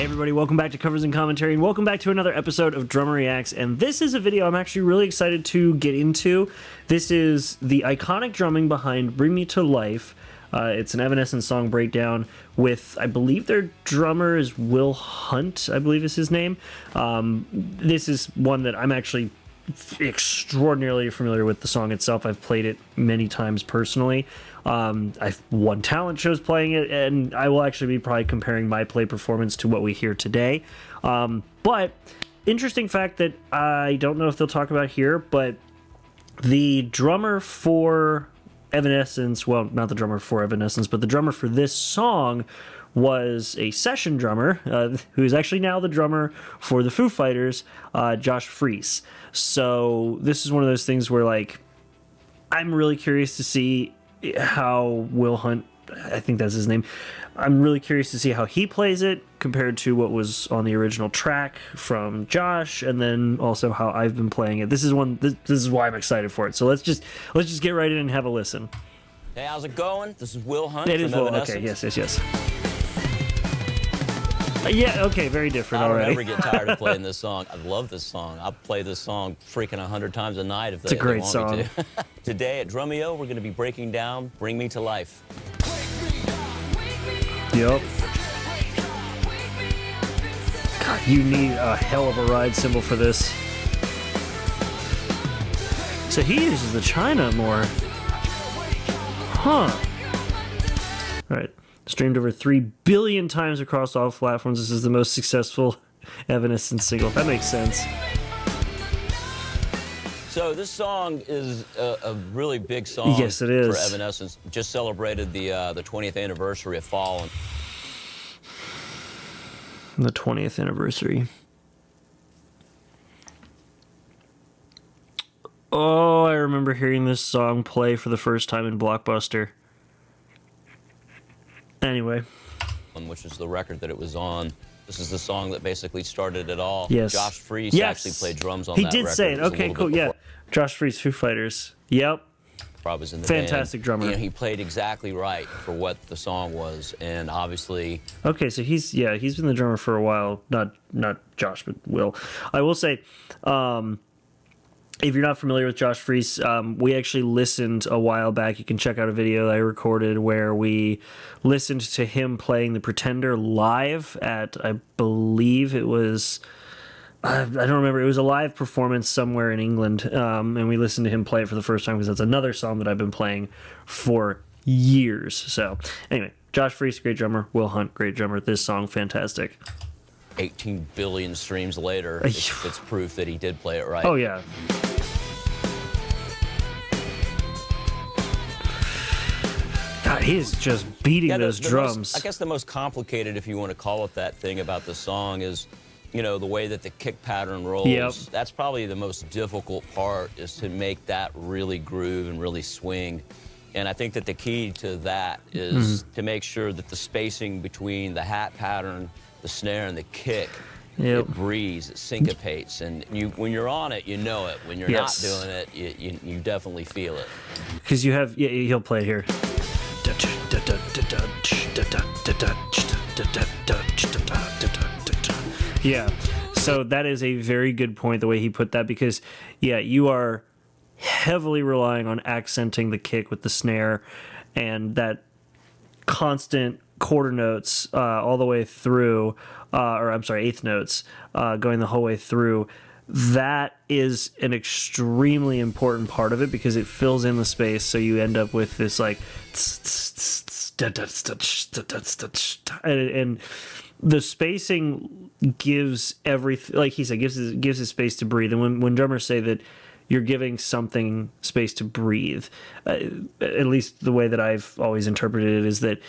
Hey everybody, welcome back to Covers and Commentary, and welcome back to another episode of Drummer Reacts. And this is a video I'm actually really excited to get into. This is the iconic drumming behind Bring Me to Life. It's an Evanescence song breakdown with, I believe their drummer is Will Hunt, I believe is his name. This is one that I'm actually extraordinarily familiar with the song itself. I've played it many times personally. I've won talent shows playing it, and I will actually be probably comparing my play performance to what we hear today. But interesting fact that I don't know if they'll talk about here, but the drummer for Evanescence, well, not the drummer for Evanescence, but the drummer for this song was a session drummer, who is actually now the drummer for the Foo Fighters, Josh Freese. So this is one of those things where, like, I'm really curious to see how Will Hunt, I think that's his name, I'm really curious to see how he plays it compared to what was on the original track from Josh, and then also how I've been playing it. This is why I'm excited for it. So let's just get right in and have a listen. Hey, how's it going? This is Will Hunt. It is Will. Okay, yes. Yeah, okay, very different already. I don't ever get tired of playing this song. I love this song. I'll play this song freaking 100 times a night if they want me to. It's a great song. Today at Drumeo, we're going to be breaking down Bring Me to Life. Yep. God, you need a hell of a ride cymbal for this. So he uses the China more. Huh. All right. Streamed over 3 billion times across all platforms. This is the most successful Evanescence single. That makes sense. So this song is a really big song. Yes, it is. For Evanescence. Just celebrated the 20th anniversary of Fallen. The 20th anniversary. Oh, I remember hearing this song play for the first time in Blockbuster. Anyway. Which is the record that it was on. This is the song that basically started it all. Yes. Josh Freese actually played drums on that record. He did say it. Okay, cool, yeah. Josh Freese, Foo Fighters. Yep. Rob was in the fantastic band. Drummer. You know, he played exactly right for what the song was, and obviously... Okay, so he's been the drummer for a while. Not Josh, but Will. I will say... if you're not familiar with Josh Freese, we actually listened a while back. You can check out a video that I recorded where we listened to him playing The Pretender live at, I believe it was, I don't remember, it was a live performance somewhere in England, and we listened to him play it for the first time because that's another song that I've been playing for years. So anyway, Josh Freese, great drummer. Will Hunt, great drummer. This song, fantastic. 18 billion streams later, it's proof that he did play it right. Oh, yeah. God, he is just beating those drums. I guess the most complicated, if you want to call it that, thing about the song is, you know, the way that the kick pattern rolls. Yep. That's probably the most difficult part, is to make that really groove and really swing. And I think that the key to that is to make sure that the spacing between the hat pattern, the snare, and the kick, it breathes, it syncopates, and when you're on it, you know it. When you're not doing it, you definitely feel it. Because you have, he'll play it here. Yeah, so that is a very good point, the way he put that, because, yeah, you are heavily relying on accenting the kick with the snare, and that constant quarter notes all the way through, or I'm sorry, eighth notes going the whole way through. That is an extremely important part of it because it fills in the space, so you end up with this like, and the spacing gives everything, like he said, gives it space to breathe. And when drummers say that you're giving something space to breathe, at least the way that I've always interpreted it is that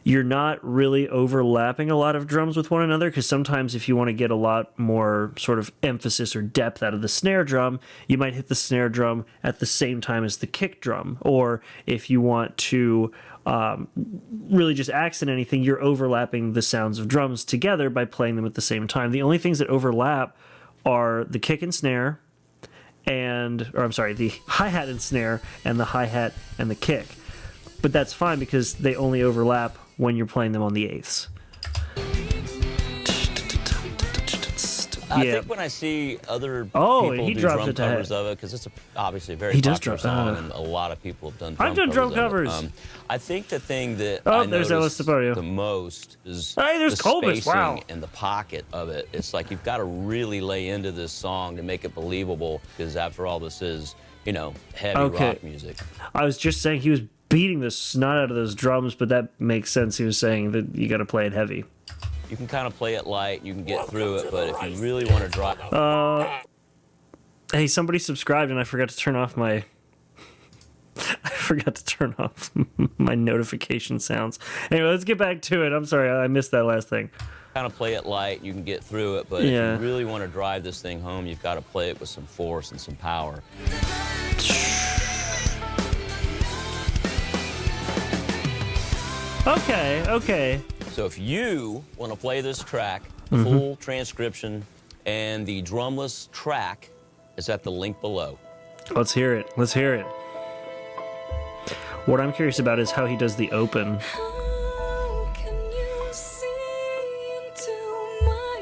you're not really overlapping a lot of drums with one another, because sometimes if you want to get a lot more sort of emphasis or depth out of the snare drum, you might hit the snare drum at the same time as the kick drum. Or if you want to really just accent anything, you're overlapping the sounds of drums together by playing them at the same time. The only things that overlap are the kick and snare, the hi-hat and snare, and the hi-hat and the kick. But that's fine because they only overlap when you're playing them on the eighths. I Yeah. think when I see other Oh, people he do drops drum it to covers head. of it, because it's obviously a very He does popular drop- song, and a lot of people have done drum I've done drum covers. covers. I think the thing that Oh, I there's Ellis noticed Sapario. the most is Hey, there's the Colbus, spacing wow. and the pocket of it. It's like you've got to really lay into this song to make it believable, because after all, this is, you know, heavy Okay. rock music. I was just saying he was beating the snot out of those drums, but that makes sense. He was saying that you got to play it heavy. You can kind of play it light, you can get through it, but if you really want to drive... Hey, somebody subscribed and I forgot to turn off my... I forgot to turn off my notification sounds. Anyway, let's get back to it. I'm sorry, I missed that last thing. Kind of play it light, you can get through it, but Yeah. if you really want to drive this thing home, you've got to play it with some force and some power. Okay. So if you want to play this track, the full transcription and the drumless track is at the link below. Let's hear it. What I'm curious about is how he does the open. How can you see into my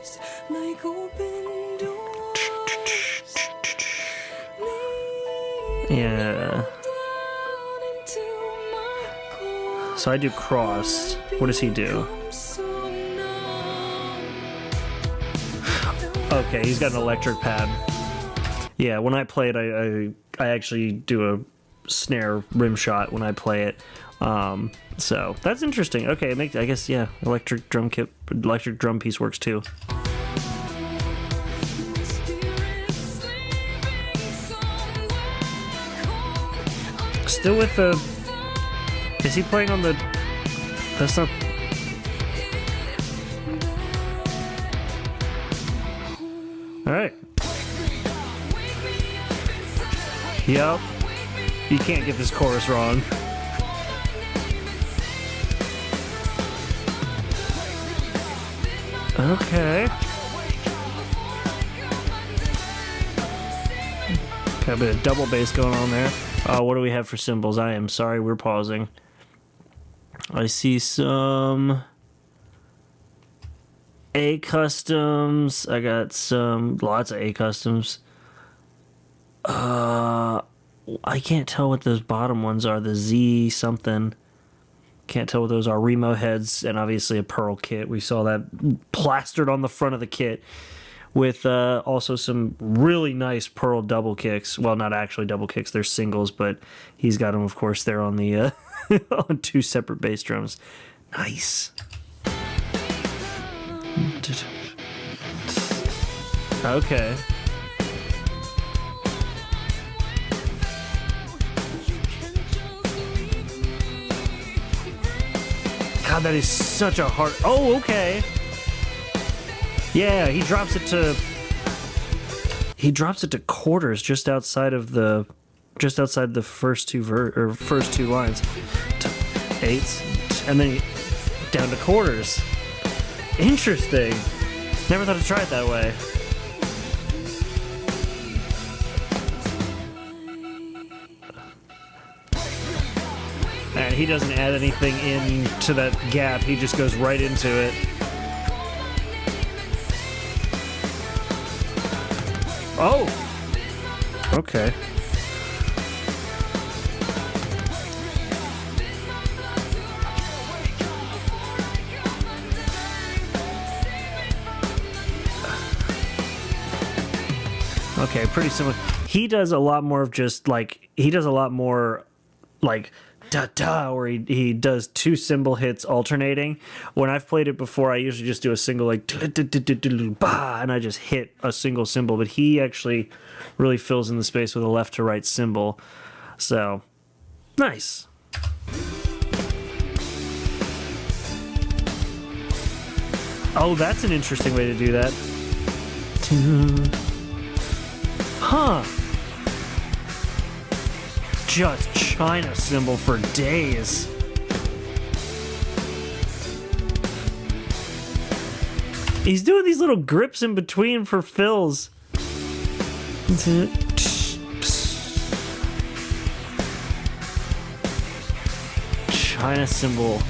eyes like open doors? Yeah. Down into my core. So I do cross. What does he do? I'm so numb. Okay, he's got an electric pad. Yeah, when I play it, I actually do a snare rim shot when I play it. So that's interesting. Okay, I guess yeah, electric drum piece works too. Spirit sleeping somewhere cold. Still with the. Is he playing on the? That's not. All right. Yep. You can't get this chorus wrong. Okay. Got a bit of double bass going on there. What do we have for cymbals? I am sorry, we're pausing. I see some A customs. I got lots of A customs. I can't tell what those bottom ones are. The Z something. Can't tell what those are. Remo heads and obviously a Pearl kit. We saw that plastered on the front of the kit with also some really nice Pearl double kicks. Well, not actually double kicks. They're singles, but he's got them, of course, there on the on two separate bass drums. Nice. Okay. God, that is such a hard. Oh, okay. Yeah, he drops it to. He drops it to quarters just outside the first two lines, to eighths, and then down to quarters. Interesting. Never thought to try it that way. And he doesn't add anything into that gap. He just goes right into it. Oh! Okay. Okay, pretty similar. He does a lot more of just like da-da, where he does two cymbal hits alternating. When I've played it before, I usually just do a single like bah, and I just hit a single cymbal, but he actually really fills in the space with a left to right cymbal. So, nice. Oh, that's an interesting way to do that. Huh. Just China cymbal for days. He's doing these little grips in between for fills. China cymbal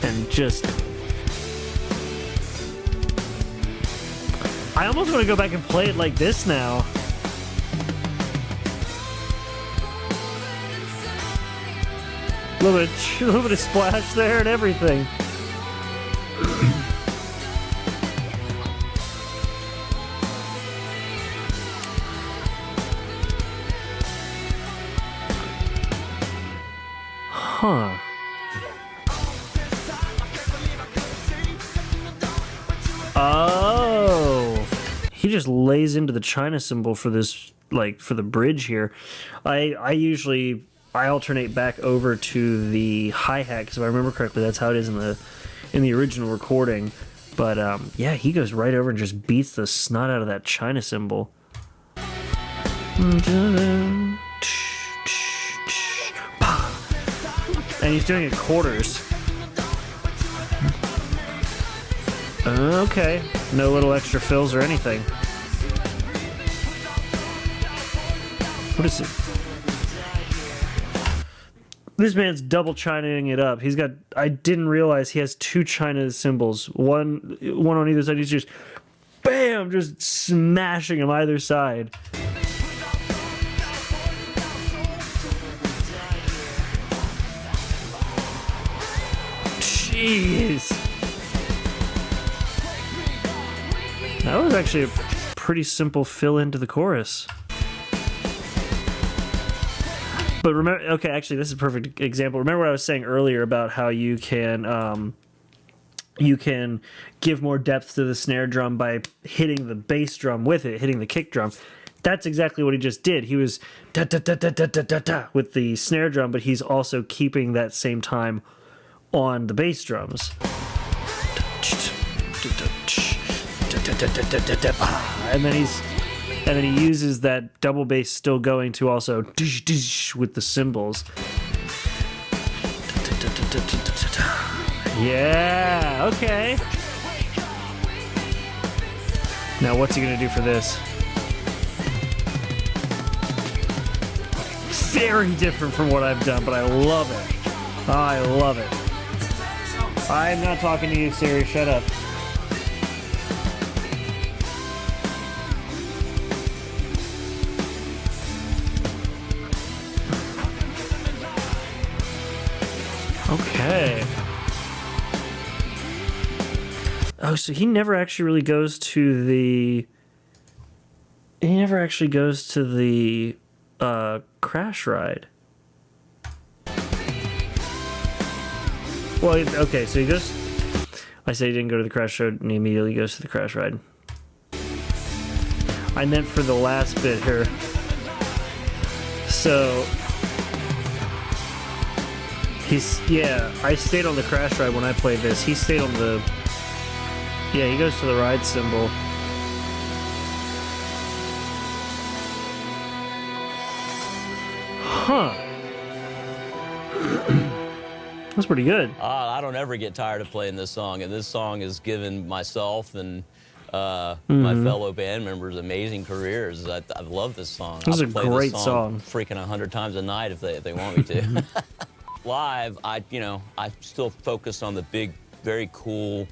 and just I almost want to go back and play it like this now. A little bit of splash there and everything. Huh. Oh. He just lays into the China cymbal for this, like, for the bridge here. I alternate back over to the hi-hat, because if I remember correctly, that's how it is in the original recording. But yeah, he goes right over and just beats the snot out of that China cymbal. And he's doing it quarters. Okay, no little extra fills or anything. What is it? This man's double Chinaing it up. He's got. I didn't realize he has two China cymbals. One on either side. He's just, bam, just smashing them either side. Jeez. That was actually a pretty simple fill into the chorus. But remember, okay, actually, this is a perfect example. Remember what I was saying earlier about how you can give more depth to the snare drum by hitting the bass drum with it, hitting the kick drum. That's exactly what he just did. He was da da da da da da da da with the snare drum, but he's also keeping that same time on the bass drums. And then he uses that double bass still going to also with the cymbals. Yeah, okay. Now what's he gonna do for this? Very different from what I've done, but I love it. I love it. I'm not talking to you, Siri. Shut up. Okay. Oh, so he never actually really goes to the... He never actually goes to the crash ride. Well, okay, so he goes... I say he didn't go to the crash ride, and he immediately goes to the crash ride. I meant for the last bit here. So... I stayed on the crash ride when I played this. He stayed on the... Yeah, he goes to the ride cymbal. Huh. That's pretty good. I don't ever get tired of playing this song, and this song has given myself and my fellow band members amazing careers. I love this song. This is a I'll play great this song. Freaking 100 times a night if they want me to. Live, I still focus on the big, very cool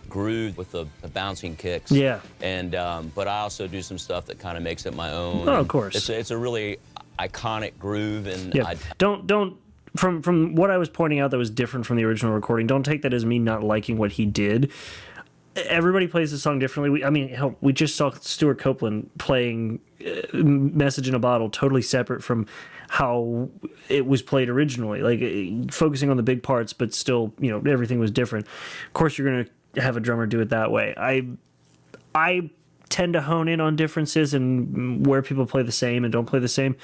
groove with the bouncing kicks. Yeah. And but I also do some stuff that kind of makes it my own. Oh, of course. It's a really iconic groove, and Yeah. Don't from what I was pointing out that was different from the original recording, don't take that as me not liking what he did. Everybody plays the song differently. Hell, we just saw Stuart Copeland playing Message in a Bottle totally separate from how it was played originally, like focusing on the big parts, but still, everything was different. Of course, you're going to have a drummer do it that way. I tend to hone in on differences and where people play the same and don't play the same,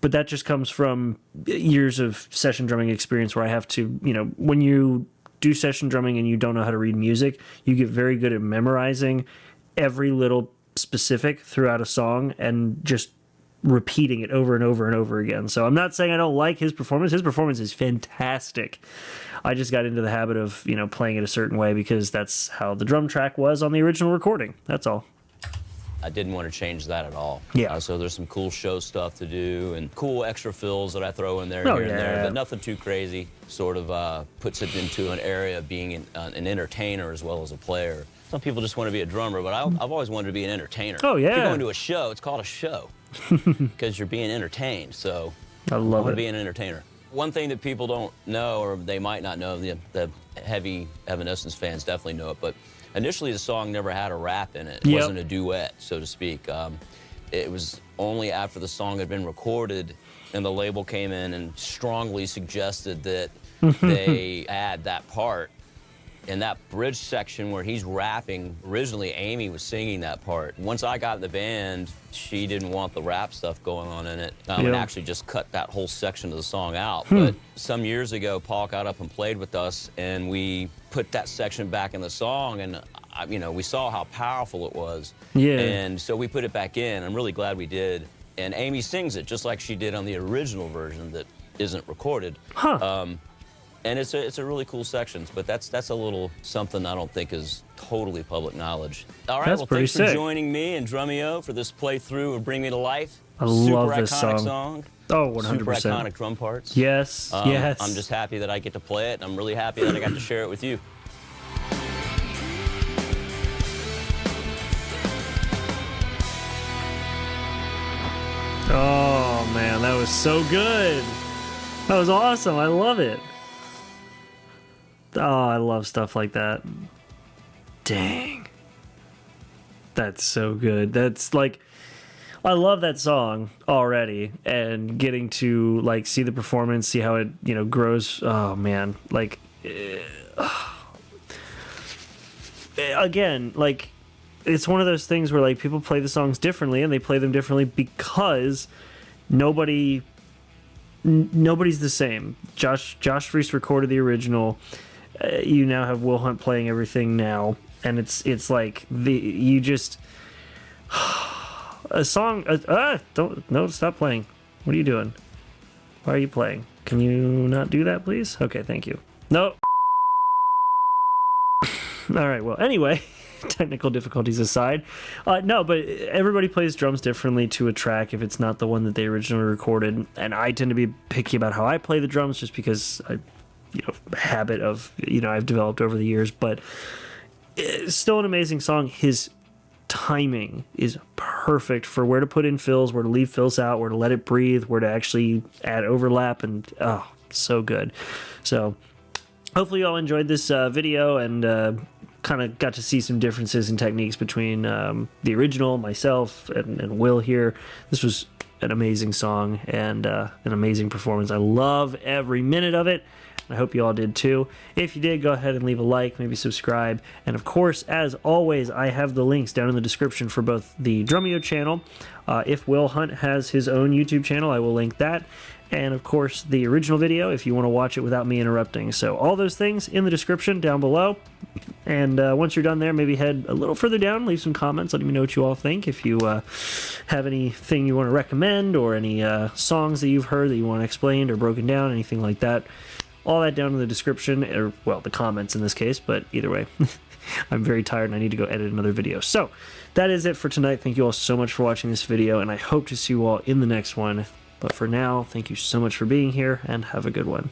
but that just comes from years of session drumming experience where I have to, when you do session drumming and you don't know how to read music, you get very good at memorizing every little specific throughout a song and just repeating it over and over and over again. So I'm not saying I don't like his performance. His performance is fantastic. I just got into the habit of, playing it a certain way because that's how the drum track was on the original recording. That's all. I didn't want to change that at all. Yeah. So there's some cool show stuff to do and cool extra fills that I throw in there Oh, here and there, yeah. but nothing too crazy. Sort of puts it into an area of being an entertainer as well as a player. Some people just want to be a drummer, but I've always wanted to be an entertainer. Oh, If yeah. you're going to a show, it's called a show because you're being entertained. So I I love want to it. be an entertainer. One thing that people don't know, or they might not know, the heavy Evanescence fans definitely know it, but initially the song never had a rap in it. It Yep. wasn't a duet, so to speak. It was only after the song had been recorded and the label came in and strongly suggested that they add that part. In that bridge section where he's rapping, originally Amy was singing that part. Once I got in the band, she didn't want the rap stuff going on in it, and Yeah. actually just cut that whole section of the song out. But some years ago, Paul got up and played with us, and we put that section back in the song, and we saw how powerful it was. Yeah. And so we put it back in. I'm really glad we did. And Amy sings it just like she did on the original version that isn't recorded. Huh. And it's a really cool section, but that's a little something I don't think is totally public knowledge. All right, That's well, pretty thanks for sick. joining me and Drumeo for this playthrough of Bring Me to Life. I love Super this iconic song. Oh, 100%. Super iconic drum parts. Yes, yes. I'm just happy that I get to play it, and I'm really happy that I got to share it with you. Oh, man, that was so good. That was awesome. I love it. Oh, I love stuff like that. Dang. That's so good. That's like, I love that song already, and getting to like see the performance, see how it, grows. Oh man, like again, like it's one of those things where like people play the songs differently, and they play them differently because nobody's the same. Josh Freese recorded the original. You now have Will Hunt playing everything now, and it's like you just a song. Stop playing. What are you doing? Why are you playing? Can you not do that, please? Okay, thank you. No. All right. Well, anyway. Technical difficulties aside, no, but everybody plays drums differently to a track if it's not the one that they originally recorded, and I tend to be picky about how I play the drums just because habit of I've developed over the years. But it's still an amazing song. His timing is perfect for where to put in fills, where to leave fills out, where to let it breathe, where to actually add overlap, and so good. So hopefully you all enjoyed this video and kind of got to see some differences in techniques between the original, myself, and Will here. This was an amazing song and an amazing performance. I love every minute of it. I hope you all did too. If you did, go ahead and leave a like, maybe subscribe. And of course, as always, I have the links down in the description for both the Drumeo channel. If Will Hunt has his own YouTube channel, I will link that. And of course, the original video if you want to watch it without me interrupting. So all those things in the description down below. And once you're done there, maybe head a little further down, leave some comments, let me know what you all think. If you have anything you want to recommend or any songs that you've heard that you want explained or broken down, anything like that. All that down in the description, or well, the comments in this case, but either way, I'm very tired and I need to go edit another video. So that is it for tonight. Thank you all so much for watching this video, and I hope to see you all in the next one. But for now, thank you so much for being here, and have a good one.